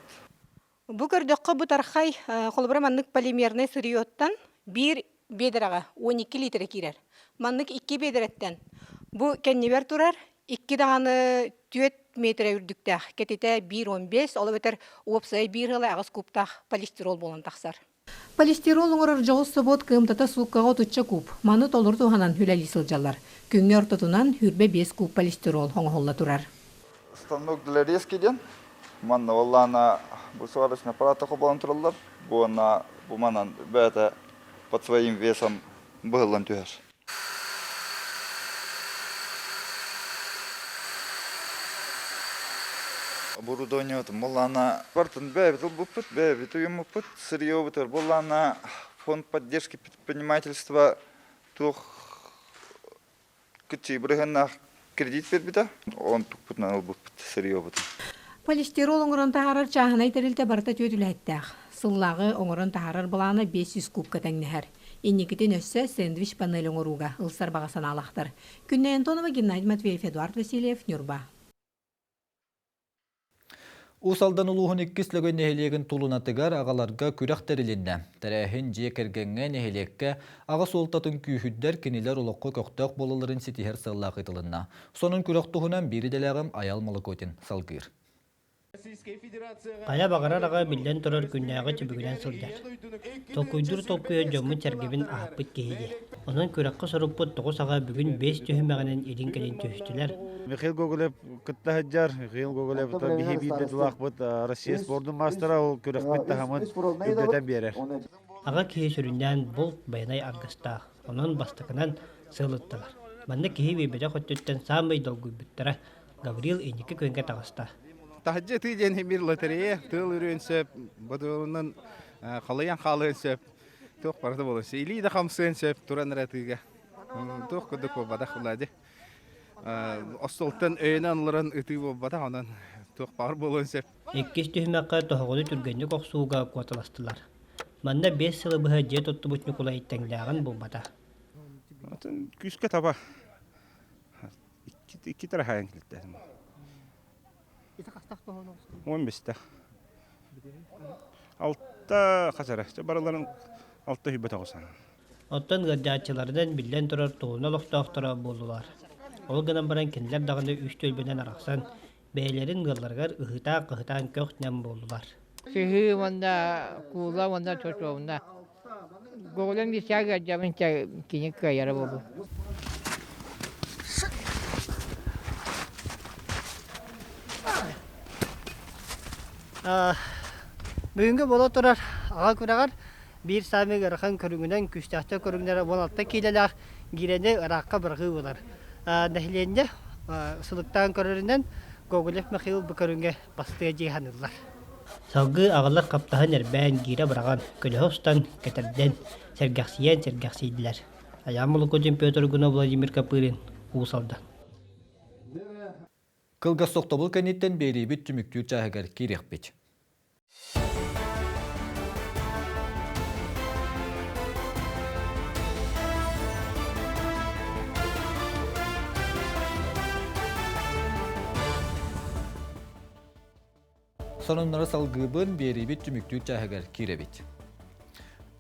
Бұ көрдіққа бұ тарқай қолыбыра маннық полимерный сырыйоттан бір бедіраға 12 литр керер. Маннық 2 бедіреттен. Бұ кәннебер тұрар 2 дағаны 4 метр үрдіктәқ. Кететі 1-15, олы бәтір уапсай 1 ғылы ағыз куптақ полистирол болын тақсар. Полистирол оңырыр жоғыз собот кымтата суққаға тұтча куб. Маны толыр туғанан хүләлі сылжалар. Күнге ортатынан хүрбе 5 куб полистирол оңғолла тұрар. Станок для резки ден. Манна валлана бұл сварочный аппараты қобалан тұралар. Бұл манан бәті под своим весом бұғылан түйер. Оборудование вот молана партен бэбит убпут бэбит уймупут сырье вот молана фонд поддержки предпринимательства тух кичи брыгана кредит бербита он тукпут на убпут сырье вот. Полистирол оңырын тахарар чаханай терилте барта төтүләттәк. Сыллагы оңырын тахарар буланы 500 кубка тәңнәһәр. Инникитен өссә сэндвич панель оңыруга ылсар багасан алактар. Күннән Антонова, Геннадий Матвеев, Эдуард Васильев, Нюрба. Усалдан улуғын 2 слөгөн нехелеген тулунатыгар ағаларға күрәқ тәрілінді. Тәрәхін же кәргенге нехелекке аға солтатын күйхүддер кенелер олыққы көқтөк болыларын сетихер сыллақ етілінна. Сонын күрәқ тұхынан бері дәләғым аял Малыкотин салгыр. Кая багарараға билден тұрар күннәғы чебігінен сылдар. Толкуйдур толкуя жомын чәргебін ахпыт кейде. Onun күрәккы соруппыт тоғысаға бүгін 5 түйімәғінен елін кәлін түйістілер. Михаил Гоголев кытта хаджар, Михаил Гоголев бихи бейді дұлақпыт Россия спордың мастера ол күрәкпет тағамын үбдетен берер. Аға кейі сүрінден бұл баянай арғыстақ. Onun бастықынан сылыттылар. Манны кейі бейбеде қоттеттен самый долгуй бүттірі Гаврил Эникі көнге тағыста. Тахаджа тыйден бір лотерея, тыл үрін сөп, бұдығының қалайан қалайын сөп, тоқ барды болы. Или да қамсын сөп, тұран рәтіге. Тоқ күдік бол бада құлады. Остолтан өйін анылырын үті бол бада, онан тоқ бар болуын сөп. Еккес түйімәққа тоғылы түргенді қоқсуға қуатыластылар. Манда 5 сылы бұға жет отты бұтны құлай тәңләғын бұл бада. Күске таба. İki tane hayal kilitledim. 15'te. Altta kaçarı. Baraların altta hübbet olsan. Ottan gırdaççılardan bilden turar toğuna loxtağıhtara boldular. Ol gınan baran kendiler dağında 3 tölbeden araksan, beylerin gıllargar ıhıta-qıhıtan köxtnen boldular. Sıhı vanda, kuğula vanda çocuğunda. Goğulan bir şey gırcamın kinik kayarı oldu. Бүгінгі бола тұрар аға күрағар бір сами ғырқан көріңінен күстәхті көріңдері болатта кейлелер гирені ыраққа бірғі болар. Нәхіленде сылықтан көрірінен Гоголев Михаил бұл көріңге бастыға жейханылар. Салғы ағалар қаптағын әрбән гире біраған көліғыстан кәтірден сәргәқсейділер. Аямылы көден Петр Гуна Владимир Капырин ұсалдан. Кылгас соқтабыл кәнеттен бейрейбіт түміктүү чағығар керек бет. Сонуннары салгыбын бейрейбіт түміктүү чағығар керебет.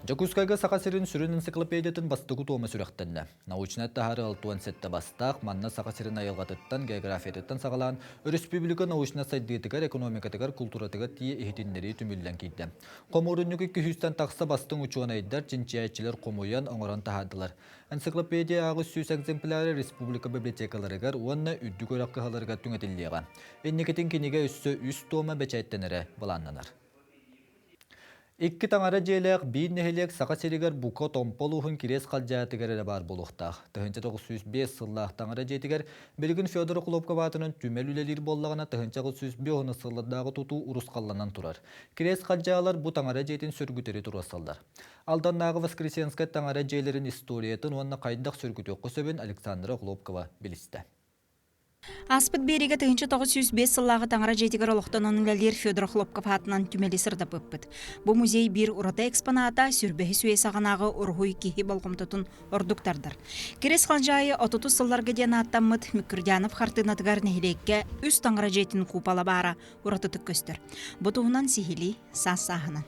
Жакускайга сақасырын сүрін энциклопедиятын бастығы тома сүрәқтінді. Научный тахары 6-7 бастақ, манна сақасырын айылғатыттан, географиятыттан сағалан, республика научный сайдетігер, экономикатығар, культуратығар тие ehitиннері түмілден кейді. Қоморыннығы 200-тен тақса бастың ұчуан айдар, чинчиячилер қомуян оңыран тахадылар. Энциклопедия ағы сүз экземпляры республика библиотекаларығар, уанна үдді көрәк қығаларға түңетілдеға. Эннекетін кенеге үссі үс тома бәчәйттенері баланнанар. Икки таңара желек бейін нехелек сақа серігер бұқа томполуғын керес қалжаятығар әрі бар болуқтақ. 1905 сыллақ таңара жетігер білгін Федор Клопка батының түмел үлелер боллағына 1905 сылладағы тұту ұрыс қалланан тұрар. Керес қалжаялар бұ таңара жетін сөргітері тұрасалдар. Алданнағы Воскресенскай таңара желерін историятын онына қайдақ сөргіті көсөбін Александра Клопкова білісті. Аспыт береге 1905 сыллағы таңыра жетігер олықтан ләлер Федор Хлопков атынан түмелі сырда бұппыт. Бұл музей бір ұрата экспоната сүрбәхі сөе сағанағы ұрғуй кейі болғымтытын ордуктардыр. Керес қалжайы 30 сылларға ден аттамыд Мүкірдянов қартынатығар нәхілекке үз таңыра жетін купала бара ұратытық көстір. Бұтуғынан сихили сас сағынан.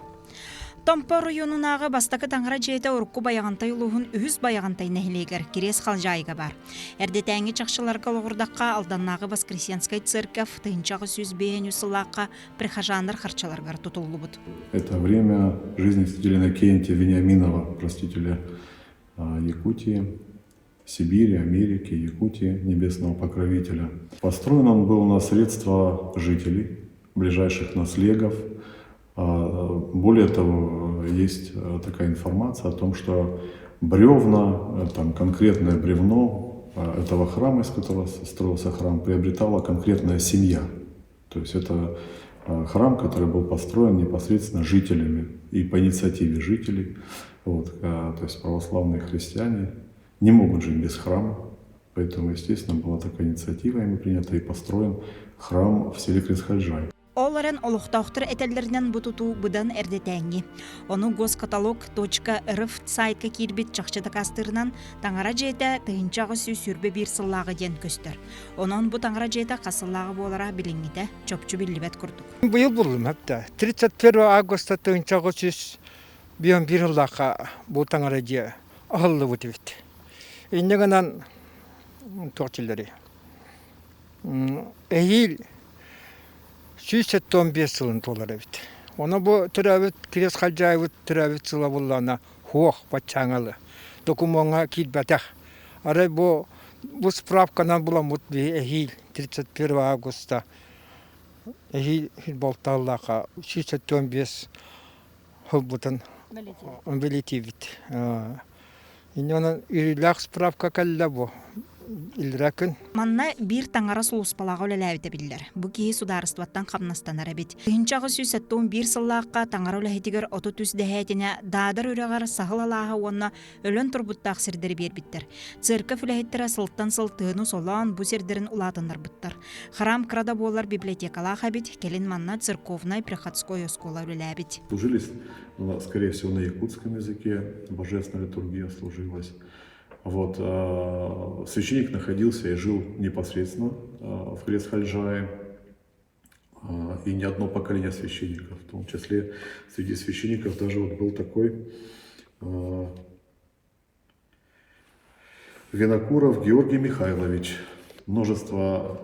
Томпор районунағы бастақы таңыра жейті ұрыққы баяғантай ұлығын үз баяғантай нәхілегер керес қалжайға бар. Әрдетәңі чақшыларға лұғырдаққа алданнағы Воскресенскай церковь тыынчағы сөз бейін үсілаққа прихожаныр харчаларғар тұтылы бұд. Это время жизни святителя Иннокентия Вениаминова, простителя Якутии, Сибири, Америки, Якутии, небесного покровителя. Построен он был на средства жителей, ближайших наследов. Более того, есть такая информация о том, что бревна, там конкретное бревно этого храма, из которого строился храм, приобретала конкретная семья. То есть это храм, который был построен непосредственно жителями и по инициативе жителей. Вот, то есть православные христиане не могут жить без храма, поэтому, естественно, была такая инициатива ими принята и построен храм в селе Кресхальжай. Оларын олықтауқтыр әтелерінен бұтуту бұдан әрдетәңі. Оны goskatalog.rf сайтқа кербет жақшыда кастырынан таңара жейті тыынчағы сүрбе бір сыллағы ден көстір. Онын бұ таңара жейті қасыллағы болара біліңгіде чөпчі білібет күрдік. Бұйыл болым әпті. 31 августа тыынчағы сүз бір сыллағы бұл таңара жей ағылы бұты бет. Иннегінен тоқтылдары. Әйіл 115 yılın dolar evet. Ona bu türevit kires halcayıvıt türevit sıla bullana hoğ batçaŋalı. Dokumona kitbetek. Ara bu spravkadan bulamut bir ehil 31 Ağustos'ta ehil boltallaqa 115 hılbutun abilitivit. Indi onun ürülak spravka kalla bu. İlrakın. Манна бир таңара сулуспалага өлеләбите биллер. Бу кии сударыстваттан камнастанар бит. Тыгынчагы сүйсеттон бир сыллаакка таңара өләһитигер оту түс дәһәтине даадар үрәгәр сахылалаага онна өлөн турбуттак сирдер бербиттер. Церковь үләһиттере сылттан сылтыны солан бу сирдерин улатындар биттер. Храм крада болар библиотекалаха бит, келин манна церковная приходская школа үләбит. Служились, скорее всего, на якутском языке, божественная литургия служилась. Вот, священник находился и жил непосредственно в Крест-Хальжае, и не одно поколение священников, в том числе среди священников даже вот был такой Винокуров Георгий Михайлович. Множество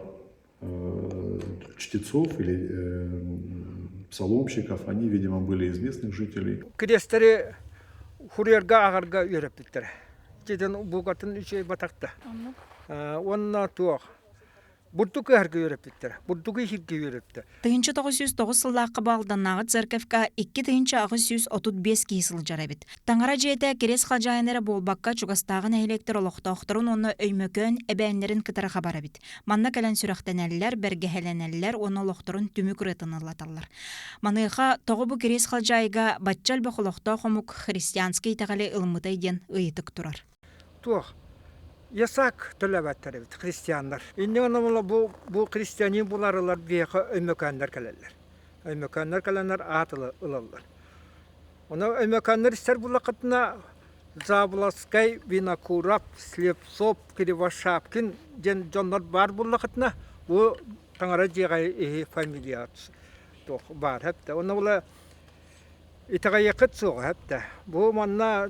чтецов или псаломщиков, они, видимо, были из местных жителей. Крестleri huriyarga ağarga öğrettiler. Cidden bu katın şey batakta. Onunla tuğ. Burduku herge öğrettiler. Burduku hirge öğretti. Тыгынчы 909 сыллааққа балданнағы церковка 2 тыгынчы 935 кейсыл жарабит. Таңара жете керес халжайынары болбаққа чугастағын электр олықтауқтырын оны өймөкөн әбәнлерін кытара хабара бит. Манна кәлен сүрақтенәлілер, бәргәхәләнәлілер оны олықтырын түмік рытынылаталар. Маныға тоғы бұ керес халжайға батчал бақ олықтау қомук христианский тағалы ылмытай ден ыйытык тұрар. Tuğ. Yasak tələbətlər evet, Hristiyanlar. İndi ona bu Hristiyanin bularılar bir öymökanlar kalanlar. Öymökanlar kalanlar atılı ılallar. Ona öymökanlar ister bulakatına Zablaskay, Vinokurov, Slepsov, Krivashapkin, canlar var bulakatına bu Tangara Cigay familiyat var hep de. Ona bula itağa yakıt soğuk hep de. Bu manna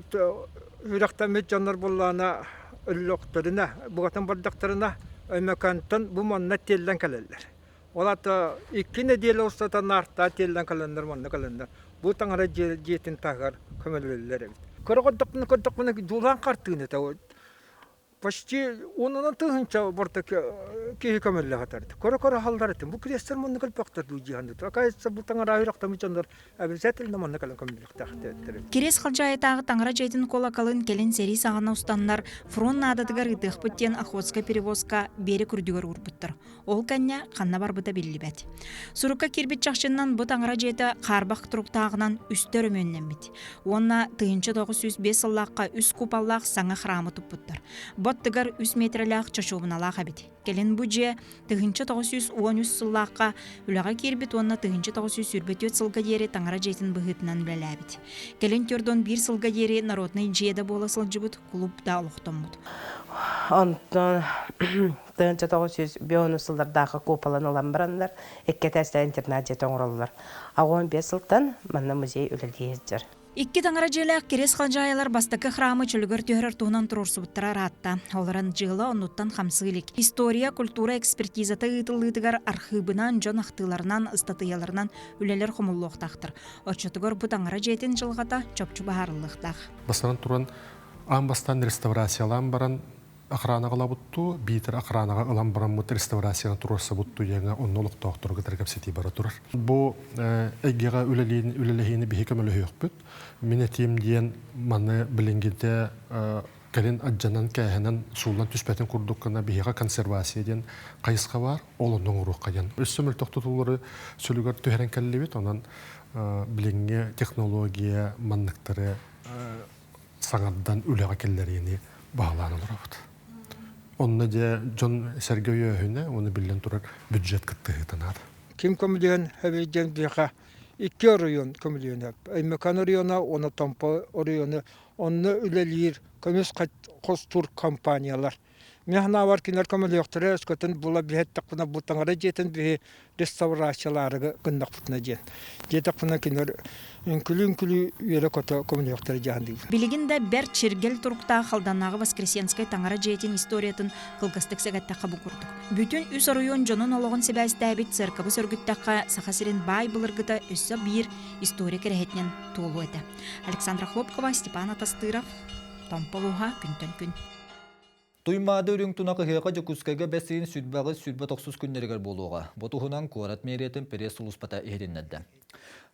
yürekten canlar bulana ölüktörüne, bu kadar bardaklarına ömekantın bu manna telden kalırlar. Ola da 2 nedel olsa da narta telden kalırlar manna kalırlar. Bu tangara jetin tagar kömürlüler. Kırıklıkını dulan kartını da почти onun tığınca burada ki kömürlü hatardı. Kara haldardı. Bu kristler manna kalpakta dujihandı. Akaysa bu tangara ayrakta mıcanlar abizetel manna kalın kömürlü tahtı. Керес халжайытағы таңыра жайдын колакалын келен сери сағана устаннар фронт нададыгар ытық бүттен охотска перевозка бері күрдігер урбуттыр. Ол кәнне қанна бар бұта беллибәт. Сурукка кирбит чақшыннан бұ таңыра жайты қарбақ тұруқтағынан үстер өмөннен бит. Онна тыйынчы 905 сыллаққа үс купаллақ саңа храмы тұппыттыр. Боттыгар 3 метрлях чашуыбыналаға бит. Келен бүже тыгынчы 913 сыллаққа үліға кербет онна тыгынчы 944 сылға дері таңыра жайтын бұғытынан үләләбіт. Келен түрдон 1 сылға дері народный жиеда бола сылжыбыт клубда олықтан бұд. Онтон тыгынчы 950 сылдардағы купалан olan барандар, еккетәсті интернат жет оңыролылар. А 15 сылтан манна музей үләлейіздер. 2 таңыра желек керес халжайылар бастакы храмы чөлігір түйірір туынан тұрурсыбыттыра ратта. Оларын жылы онуттан хамсылик. История, культура, экспертизаты ұйтылытыгар архивынан, жон ақтыларынан, ыстатыяларынан үлелер құмылуқтақтыр. Отчетыгар бұ таңыра жетін жылғата чопчу бағарылықтақ. Басынан тұран амбастан реставрациялан баран aqranaga buttu, biter aqranaga ılan baramut restaurasiyana turursa buttu yanga onnoluk doktor gidergap seti bara turur. Bu eggega ülelehini bihi kömölü hökbüt. Minetim diyen manı bilingide kalin ajjanan kähenen suulan tüspetin kurdukkana bihiga konservasiya diyen qayısqa var, olundun uruqqa diyen. Üssümül toktutulları sölügar tüheren kellebit, onan bilinge teknologiya manlıkları sanaddan ülega kellerini bağlanılır abud. Onunla da John Sergey Öhüne onu bilen turar büdjet kıttığıdan. Kim komilyon hevecen biha 2 oryon komilyon hep. Mekan oryona ona tampa oryona onu ülelir komis kostur kampanyalar. Мехна бар кинер көмөлөктөрө өскөтөн була бихеттик буна бутаңара жетен би реставрациялары гыннак бутна жет. Жетек буна кинер күлүн үйрө кото көмөлөктөрө жанды. Билигинде бер чиргел туруктаа халданагы Воскресенскай таңара жетин историятын кылгыстык сагатта кабы курдук. Бүтүн үс оройон жонун ологон себәстәбит церкабы сөргүттакка сахасирин бай былыргыта өссө бир история керехетнен толу эте. Александра Хлопкова, Степан Атастыров, Томполуха, күнтөн күн. Туймады үрүң тунакы хега жокускайга бәсейін сүдбағы сүдбі тоқсыз күннергер болуға. Ботуғынан Куарат мериетін перес улуспата eherinнәді.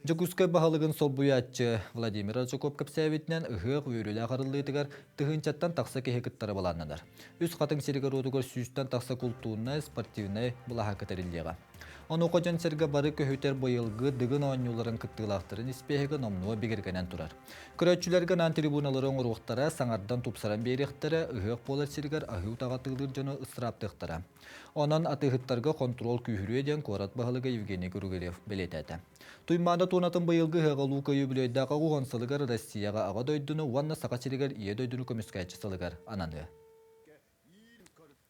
Жокускай бағалығын сол бұятчы Владимир Жокоп кәпсәвітінен ұғық өрілі ағарылығытығар тұғынчаттан тақса кехекіттары баланнадыр. Үз қатын серігер отығыр сүйістен тақса культурны, спортивны бұлаға кәтәрілдеға. Оны қожан серге бары көһөтер бойылғы дығын оңюларын кыттығылақтырын іспехігі номнуа бігергенен тұрар. Күрәтчілерге нан трибуналарын ұруқтара саңардан тупсаран беректері ұғық болар сергер ағыу тағатығылыр жоны ыстыраптықтыра. Онан атығыттарға контрол күйірі еден Куарат бағалығы Евгений Кругелев белетәді. Туймада тонатын бойылғы ғағалу көйі білейдағы ғуған сылығар Россияға аға дойдыны уанна сақа серігер ие дойдыны көміскәйтші сылығар ананы.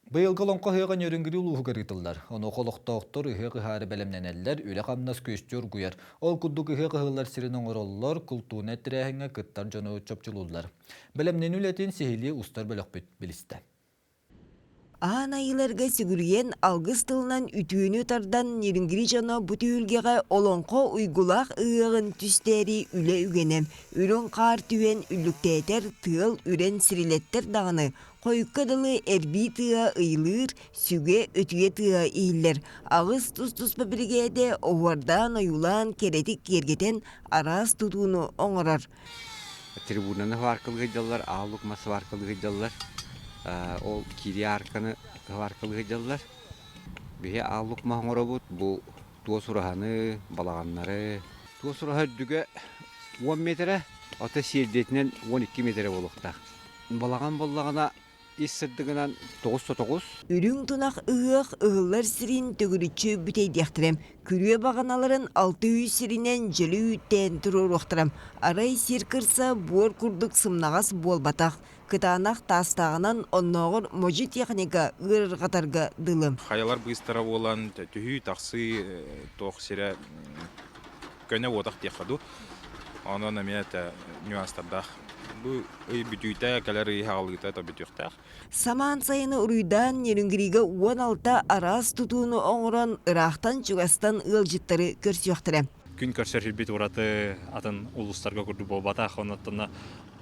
Быйылғы лонқа хыған өрінгірі ұлығы ғырытылдар. Оны қолықтауқтыр ұғы ғары бәлемненелер, өлі қамнас көстер ғuyar. Ол күдді ұғы ғылар сирінің ороллар, күлтуны әттірәхіңі күттар жоны чөпчілулар. Бәлемнен үлетін сехили ұстар бөлік білісті. Анайыларға сүгірген алғыз тылынан үтіөні тардан нерингiri жана бұты үлгеға олонқо ұйгулақ ұйығын түстері үлі үгенем. Үрін қар түйен үліктәйтер тыл үрен сирилеттер дағыны. Қойыққадылы әрби тыға ұйылыр, сүге өтуе тыға иілер. Ағыз тұс-тұс бәбіргеде оғардан ойулан керетік кергетен арас тұтуыны оңырар. Трибунаны варкылығы жалар, ağlık ması варкылығы жалар. Ол кири арканы варкылығы жалар. Бе ağlık мағыңыра бұд, бұл туосураханы, балағаннары. Туосураха дүге 10 метре, ата сердетінен 12 метре болуқта. Балаған болағына Исырдығынан 9-9. Үрің тұнақ ұғық ұғылар сірін төгірітші бүтейдіқтірем. Күріе бағаналарын 600 сірінен жылы үттен тұрыр оқтырам. Арай сер кірса бор күрдік сымнағас болбатақ. Кытанақ тастағынан оннағыр можи техника ұрыр қатарға дылым. Хаялар быстыра болан, түйі тақсы тоқ сірі көне отақ текаду. Онын әмет нюанстардақ. Бұл бүтүйті кәлері ғалғыта та бүтіқтақ. Саман сайыны ұруйдан нерингіриге 16 арас тұтуыны оңыран ырақтан чугастан ұлжыттары көрсіяқтыры. Күн көрсер бет ұраты атын ұлыстарға күрді болбатақ. Онаттан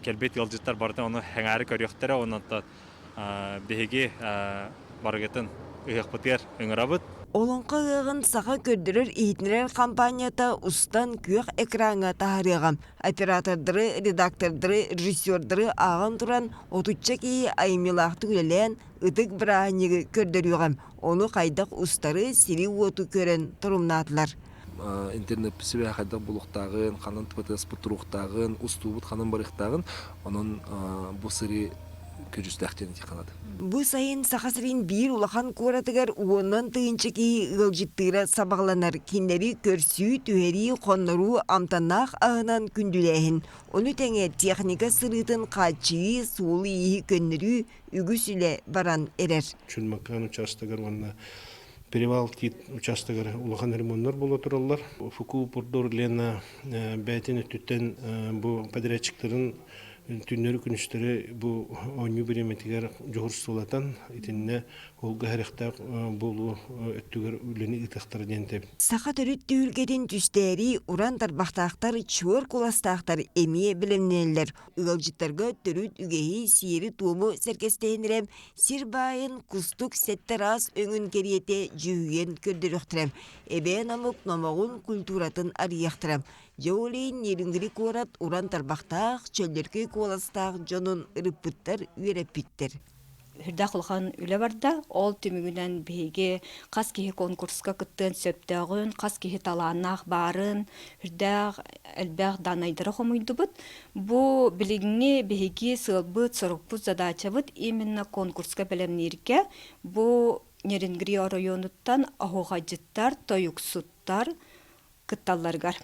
келбет ұлжыттар барды оны әңәрі көріяқтыры. Онаттан беге барғетін ұйықпытер үңірабыт. Олонқа ғығын сақа көрдірір ейтінер компанията ұстан күйек экранға тағарыған. Оператордыры, редактордыры, режиссердыры ағын тұран отуча кейі аймилақты өлелен ұтық бірағынығы көрдіріған. Оны қайдақ ұстары сирі оту көрін тұрымнатылар. Интернет пісібе қайдақ бұлықтағын, қанын тіпетес бұттыруқтағын, ұстуыбыт қанын барықтағын, оның бұл сыры көрістәқтені текалады. Бұл сайын сақасырын бір улахан көратығар уоннан тыынчыки ғылжыттыра сабағланар. Кендері көрсүй, түйері, қоннару, амтаннақ ағынан күнділәйін. Оны тәңе техника сырытын қачы, суылы ехі көннері үгісілі баран әрер. Чүнмакан участығыр, онна перевал кит участығыр улахан ремонтар болу тұралар. Фуку Пурдор Лена бәйтін өттіттен бұл подрядчиктарын түннері күністері бұл ойны біреметігер жоғыр солатан етінне олғы әріқтақ болу өттігер үліні ұтықтар дентеп. Сақа түріт түйілгетін түстері уран тарбақтақтар чуыр қоластақтар әмие білімнелер. Ұғалжыттарға түріт үгейі сиері туымы сәркестейінірем, сир байын күстік сәттарас өңін кериете жүйген көрдіріқтірем. Әбен амық номағын культуратын арияқтырам. Жауылейін ерингірі көрат уран тарбақтақ, чөлдерге қоластақ жонын ұрыппыттар үйереппіттер. Хүрдә кылган үле барда, ол түмүгүнен беге кас кихи конкурска кыттын сөптөгүн, кас кихи таланах барын, хүрдә элбәг данайдыры хомуйдубут. Бу билигни беге сылбыт сорукпут задачабыт именно конкурска белемнирге. Бу Нерингри районуттан ахугажыттар, тоюксуттар кытталларгар.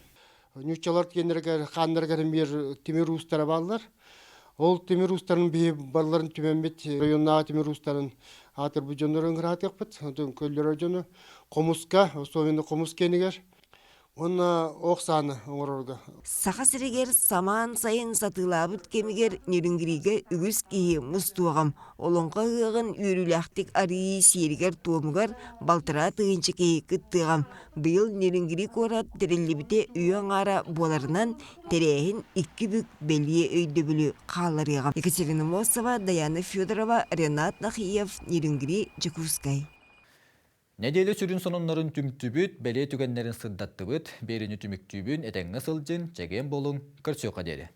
Нючалар кенерге хандаргар мир темир устара баллар. Ол темир устарын бе барларын түмәмбет районна темир устарын атыр бу жонорун гратык бит көллөр жону комуска особенно комус кенигер онна оксаны оңорорга Саха сирегер саман сайын сатылабыт кемигер нерүнгириге үгүс кии мустуагам. Олонға ғығын үйрүләқтік арии сиригер туомугар балтыра тыгынчы кии кыттыгам. Быйыл нерүнгири корат тереллибите үйөн ара боларынан терехин 2 бүк белие өйдөбүлү қаларыгам. Екатерина Мосова, Даяна Федорова, Ренат Нахиев, нерүнгири Жакускай. Неделе сүрін сонунларын түмтүбүт, бәле түгеннерін сырдаттыбыт, беріні түміктүбін әтәңі сылжын, жеген болың, көрсөқа деді.